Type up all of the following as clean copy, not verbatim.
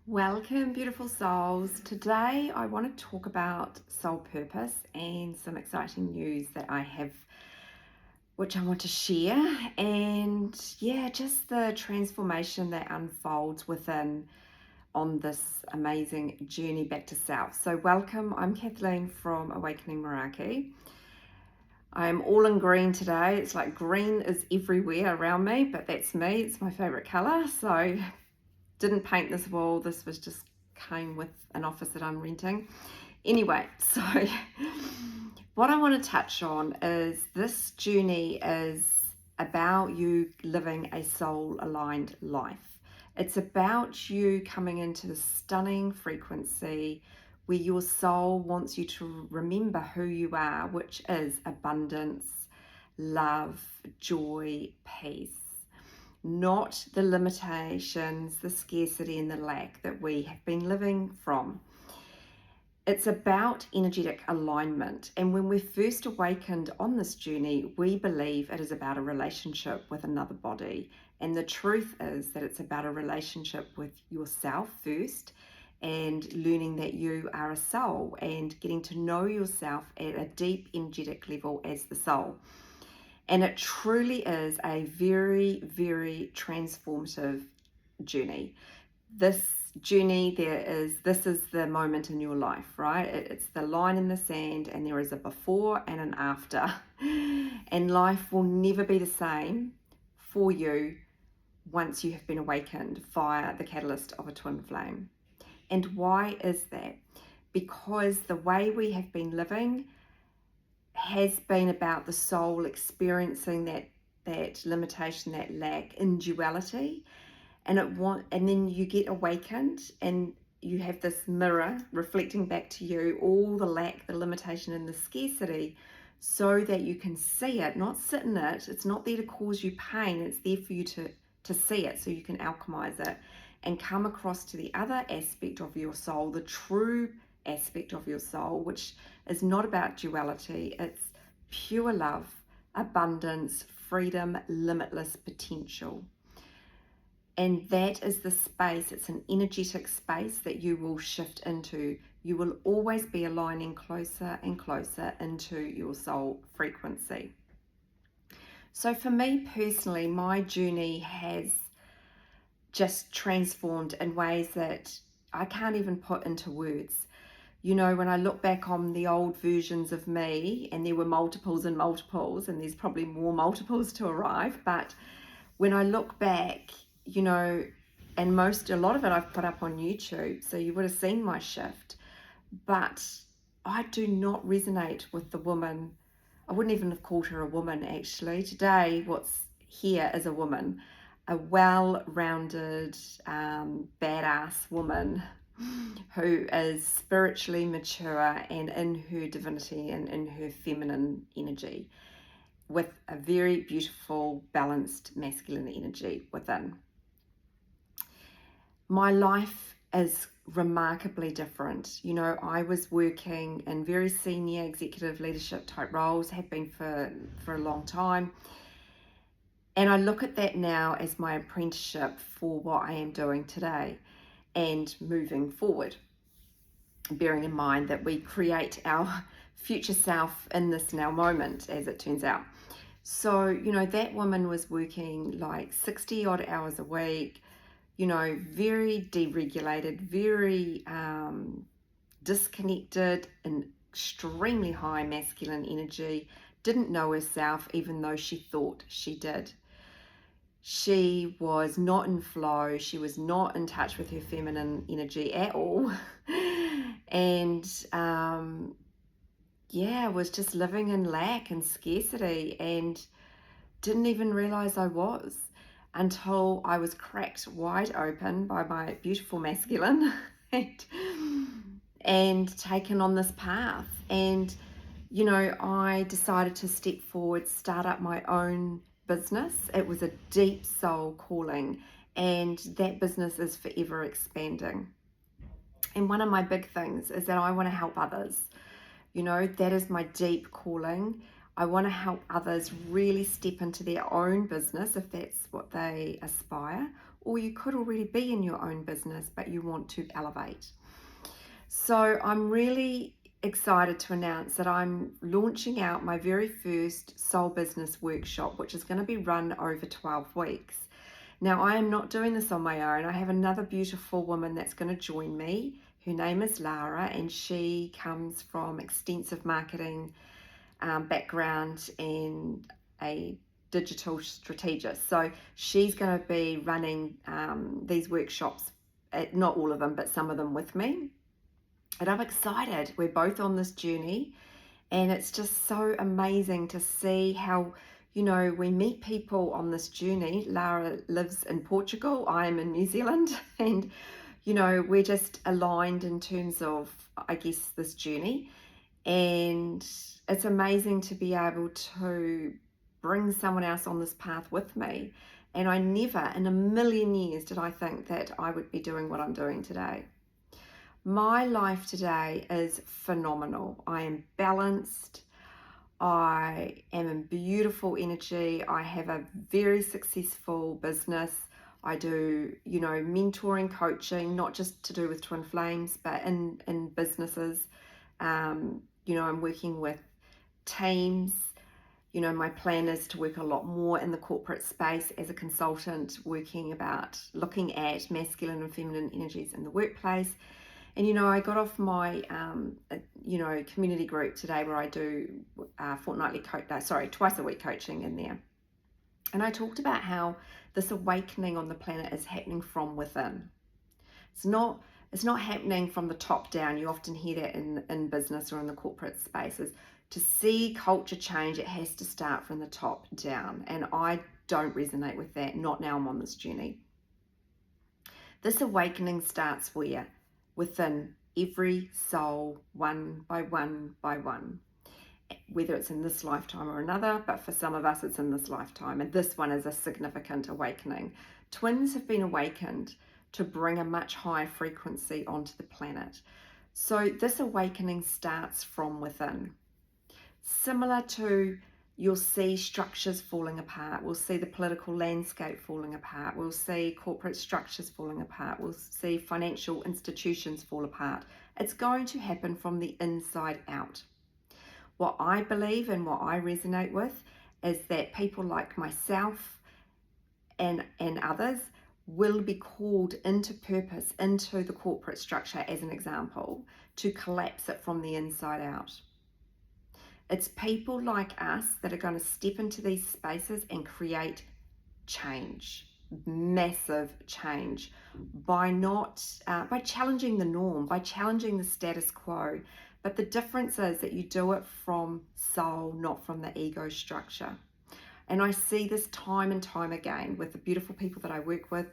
Welcome, beautiful souls. Today I want to talk about soul purpose and some exciting news that I have, which I want to share. And yeah, just the transformation that unfolds within on this amazing journey back to self. So, welcome. I'm Kathleen from Awakening Meraki. I'm all in green today. It's like green is everywhere around me, but that's me. It's my favorite color. So, didn't paint this wall. This was just came with an office that I'm renting. Anyway, so what I want to touch on is this journey is about you living a soul aligned life. It's about you coming into the stunning frequency where your soul wants you to remember who you are, which is abundance, love, joy, peace, not the limitations, the scarcity, and the lack that we have been living from. It's about energetic alignment. And when we're first awakened on this journey, we believe it is about a relationship with another body. And the truth is that it's about a relationship with yourself first, and learning that you are a soul and getting to know yourself at a deep energetic level as the soul. And it truly is a very, very transformative journey. This journey, this is the moment in your life, right? It's the line in the sand, and there is a before and an after. And life will never be the same for you once you have been awakened via the catalyst of a twin flame. And why is that? Because the way we have been living has been about the soul experiencing that limitation, that lack in duality, and then you get awakened and you have this mirror reflecting back to you all the lack, the limitation, and the scarcity, so that you can see it, not sit in it. It's not there to cause you pain. It's there for you to see it, so you can alchemize it and come across to the other aspect of your soul, the true aspect of your soul, which is not about duality. It's pure love, abundance, freedom, limitless potential. And that is the space, it's an energetic space that you will shift into. You will always be aligning closer and closer into your soul frequency. So for me personally, my journey has just transformed in ways that I can't even put into words. You know, when I look back on the old versions of me, and there were multiples and multiples, and there's probably more multiples to arrive, but when I look back, you know, and a lot of it I've put up on YouTube, so you would have seen my shift, but I do not resonate with the woman. I wouldn't even have called her a woman, actually. Today, what's here is a woman, a well-rounded, badass woman who is spiritually mature and in her divinity and in her feminine energy, with a very beautiful, balanced masculine energy within. My life is remarkably different. You know, I was working in very senior executive leadership type roles, have been for a long time. And I look at that now as my apprenticeship for what I am doing today and moving forward, bearing in mind that we create our future self in this now moment, as it turns out. So, you know, that woman was working like 60 odd hours a week, you know, very deregulated, very disconnected, and extremely high masculine energy, didn't know herself even though she thought she did. She was not in flow. She was not in touch with her feminine energy at all. And was just living in lack and scarcity, and didn't even realize I was, until I was cracked wide open by my beautiful masculine and taken on this path. And, you know, I decided to step forward, start up my own business. It was a deep soul calling, and that business is forever expanding. And one of my big things is that I want to help others. You know, that is my deep calling. I want to help others really step into their own business if that's what they aspire, or you could already be in your own business, but you want to elevate. So I'm really excited to announce that I'm launching out my very first soul business workshop, which is going to be run over 12 weeks. Now, I am not doing this on my own. I have another beautiful woman that's going to join me. Her name is Lara, and she comes from extensive marketing background and a digital strategist. So she's going to be running these workshops, not all of them, but some of them with me. And I'm excited. We're both on this journey, and it's just so amazing to see how, we meet people on this journey. Lara lives in Portugal, I am in New Zealand, and, we're just aligned in terms of, I guess, this journey. And it's amazing to be able to bring someone else on this path with me. And I never in a million years did I think that I would be doing what I'm doing today. My life today is phenomenal. I am balanced. I am in beautiful energy. I have a very successful business. I do, mentoring, coaching, not just to do with Twin Flames, but in businesses. I'm working with teams. My plan is to work a lot more in the corporate space as a consultant, looking at masculine and feminine energies in the workplace. And, I got off my, community group today where I do twice a week coaching in there. And I talked about how this awakening on the planet is happening from within. It's not happening from the top down. You often hear that in business or in the corporate spaces. To see culture change, it has to start from the top down. And I don't resonate with that. Not now I'm on this journey. This awakening starts where? Within every soul, one by one by one. Whether it's in this lifetime or another, but for some of us it's in this lifetime. And this one is a significant awakening. Twins have been awakened to bring a much higher frequency onto the planet. So this awakening starts from within. Similar to, you'll see structures falling apart. We'll see the political landscape falling apart. We'll see corporate structures falling apart. We'll see financial institutions fall apart. It's going to happen from the inside out. What I believe and what I resonate with is that people like myself and others will be called into purpose, into the corporate structure as an example, to collapse it from the inside out. It's people like us that are going to step into these spaces and create change, massive change, by challenging the norm, by challenging the status quo. But the difference is that you do it from soul, not from the ego structure. And I see this time and time again with the beautiful people that I work with.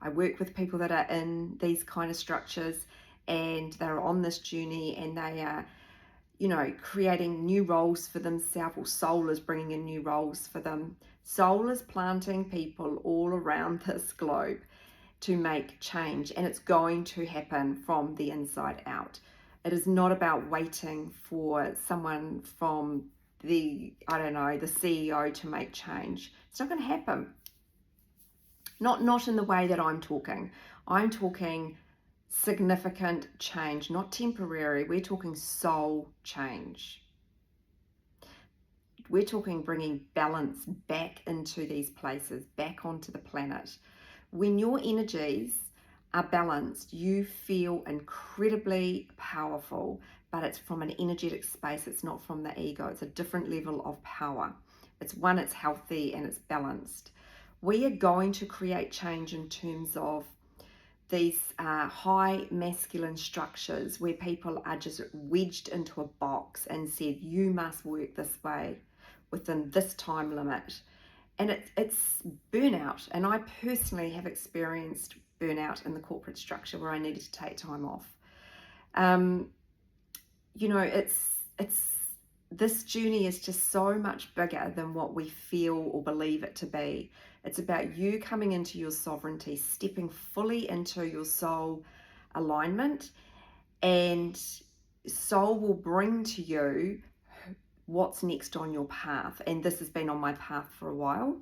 I work with people that are in these kind of structures, and they're on this journey, and they are, creating new roles for themselves, or soul is bringing in new roles for them. Soul is planting people all around this globe to make change, and it's going to happen from the inside out. It is not about waiting for someone from the CEO to make change. It's not going to happen. Not in the way that I'm talking. I'm talking significant change, not temporary. We're talking soul change. We're talking bringing balance back into these places, back onto the planet. When your energies are balanced, you feel incredibly powerful, but it's from an energetic space. It's not from the ego. It's a different level of power. It's healthy and it's balanced. We are going to create change in terms of these high masculine structures where people are just wedged into a box and said, you must work this way within this time limit. And it's burnout. And I personally have experienced burnout in the corporate structure where I needed to take time off. This journey is just so much bigger than what we feel or believe it to be. It's about you coming into your sovereignty, stepping fully into your soul alignment, and soul will bring to you what's next on your path. And this has been on my path for a while.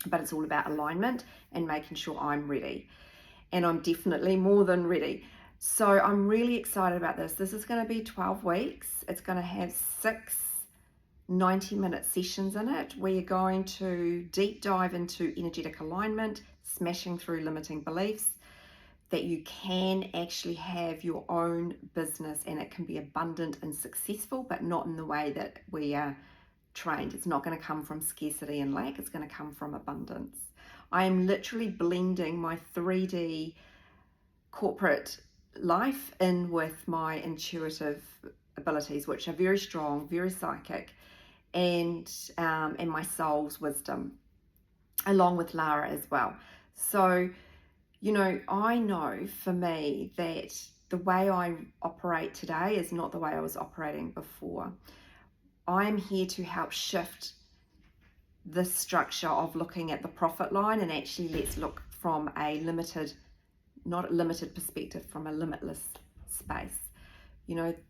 but it's all about alignment and making sure I'm ready. And I'm definitely more than ready. So I'm really excited about this. This is going to be 12 weeks. It's going to have 6 90-minute sessions in it. We are going to deep dive into energetic alignment, smashing through limiting beliefs, that you can actually have your own business and it can be abundant and successful, but not in the way that we are trained. It's not going to come from scarcity and lack. It's going to come from abundance. I am literally blending my 3D corporate life in with my intuitive abilities, which are very strong, very psychic, and my soul's wisdom, along with Lara as well. So, I know for me that the way I operate today is not the way I was operating before. I'm here to help shift this structure of looking at the profit line, and actually let's look from a not a limited perspective, from a limitless space.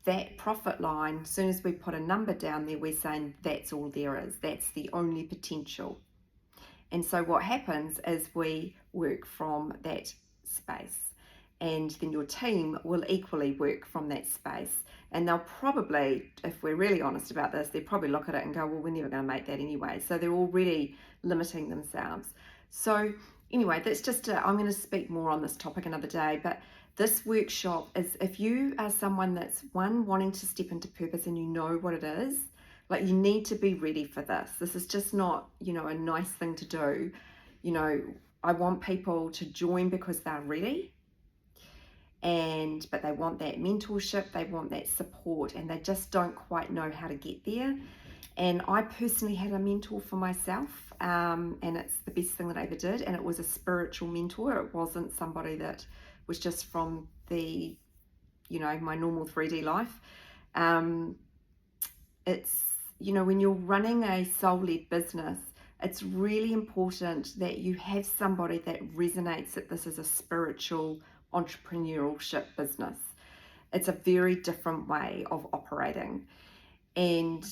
That profit line, as soon as we put a number down there, we're saying that's all there is. That's the only potential. And so what happens is we work from that space, and then your team will equally work from that space. And they'll probably, if we're really honest about this, they'll probably look at it and go, well, we're never going to make that anyway. So they're already limiting themselves. So anyway, that's just I'm going to speak more on this topic another day, but this workshop is, if you are someone that's wanting to step into purpose and you know what it is, like, you need to be ready for this. This is just not, a nice thing to do. I want people to join because they're ready, but they want that mentorship, they want that support, and they just don't quite know how to get there. And I personally had a mentor for myself, and it's the best thing that I ever did, and it was a spiritual mentor. It wasn't somebody that was just from the, my normal 3D life. It's, when you're running a soul-led business, it's really important that you have somebody that resonates that this is a spiritual entrepreneurship business. It's a very different way of operating. And,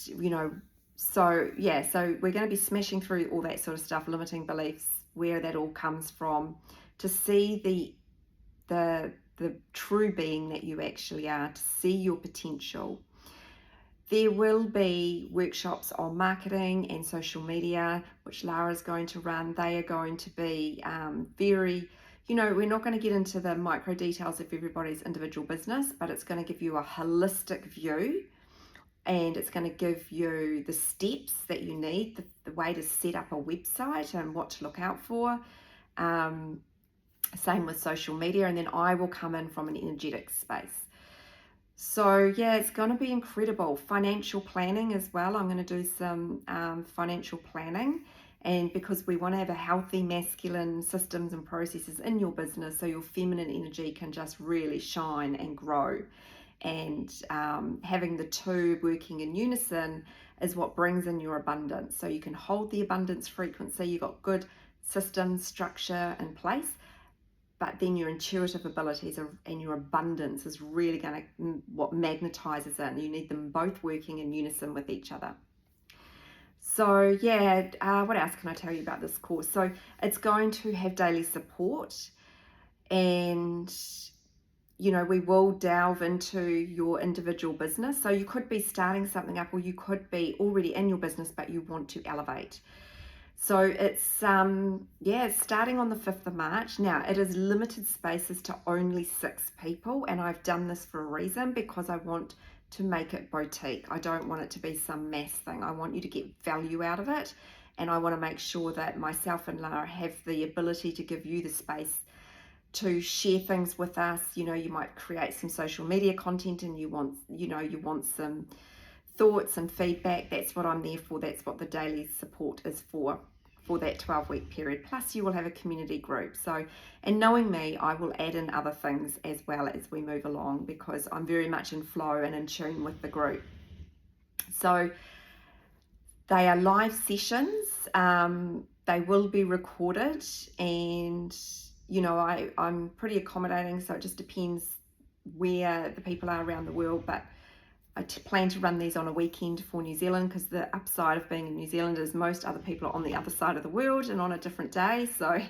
so we're going to be smashing through all that sort of stuff, limiting beliefs, where that all comes from, to see the true being that you actually are, to see your potential. There will be workshops on marketing and social media, which Lara's going to run. They are going to be very, we're not going to get into the micro details of everybody's individual business, but it's going to give you a holistic view, and it's going to give you the steps that you need, the way to set up a website and what to look out for. Same with social media, and then I will come in from an energetic space. So yeah, it's going to be incredible. Financial planning as well. I'm going to do some financial planning, and because we want to have a healthy masculine systems and processes in your business, so your feminine energy can just really shine and grow. And having the two working in unison is what brings in your abundance. So you can hold the abundance frequency. You've got good systems, structure in place, but then your intuitive abilities and your abundance is really going to what magnetizes it. You need them both working in unison with each other. So yeah, what else can I tell you about this course? So it's going to have daily support, and we will delve into your individual business. So you could be starting something up, or you could be already in your business but you want to elevate. So it's starting on the 5th of March. Now, it is limited spaces to only 6 people, and I've done this for a reason, because I want to make it boutique. I don't want it to be some mass thing. I want you to get value out of it, and I want to make sure that myself and Lara have the ability to give you the space to share things with us. You might create some social media content, and you want some thoughts and feedback. That's what I'm there for. That's what the daily support is for that 12-week period. Plus you will have a community group. So, and knowing me, I will add in other things as well as we move along, because I'm very much in flow and in tune with the group. So they are live sessions. They will be recorded, and I'm pretty accommodating, so it just depends where the people are around the world, but plan to run these on a weekend for New Zealand, because the upside of being in New Zealand is most other people are on the other side of the world and on a different day. So, I'm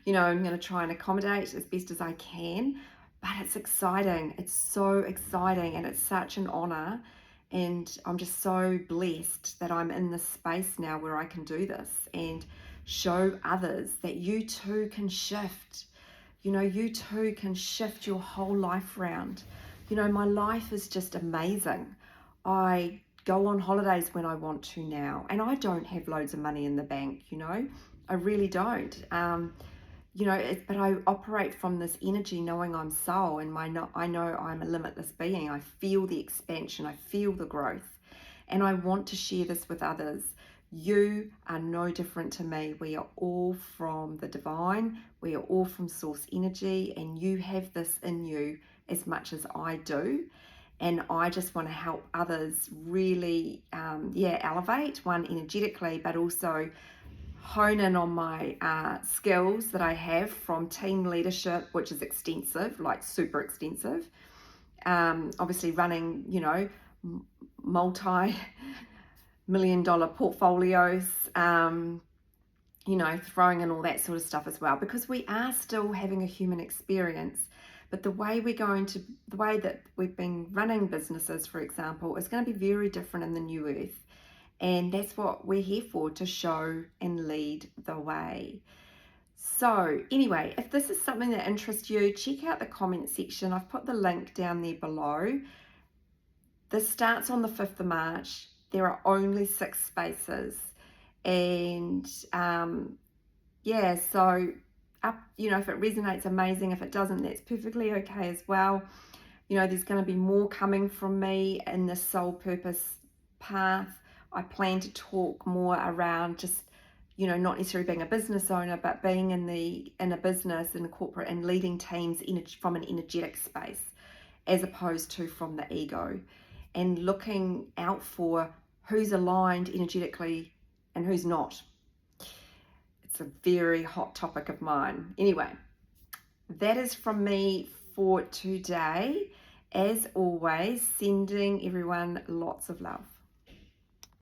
going to try and accommodate as best as I can. But it's exciting. It's so exciting, and it's such an honor. And I'm just so blessed that I'm in this space now where I can do this and show others that you too can shift. You too can shift your whole life around. My life is just amazing. I go on holidays when I want to now, and I don't have loads of money in the bank, I really don't. But I operate from this energy knowing I'm soul, and I know I'm a limitless being. I feel the expansion, I feel the growth, and I want to share this with others. You are no different to me. We are all from the divine. We are all from source energy, and you have this in you as much as I do. And I just want to help others really, elevate, one, energetically, but also hone in on my skills that I have from team leadership, which is extensive, like super extensive. Obviously running, multi-million-dollar portfolios, throwing in all that sort of stuff as well, because we are still having a human experience. But the way that we've been running businesses, for example, is going to be very different in the new earth. And that's what we're here for, to show and lead the way. So anyway, if this is something that interests you, check out the comment section. I've put the link down there below. This starts on the 5th of March. There are only 6 spaces. And so if it resonates, amazing. If it doesn't, that's perfectly okay as well. There's going to be more coming from me in this soul purpose path. I plan to talk more around just, not necessarily being a business owner, but being in a business, in a corporate, and leading teams from an energetic space, as opposed to from the ego, and looking out for who's aligned energetically and who's not. It's a very hot topic of mine. Anyway, that is from me for today. As always, sending everyone lots of love.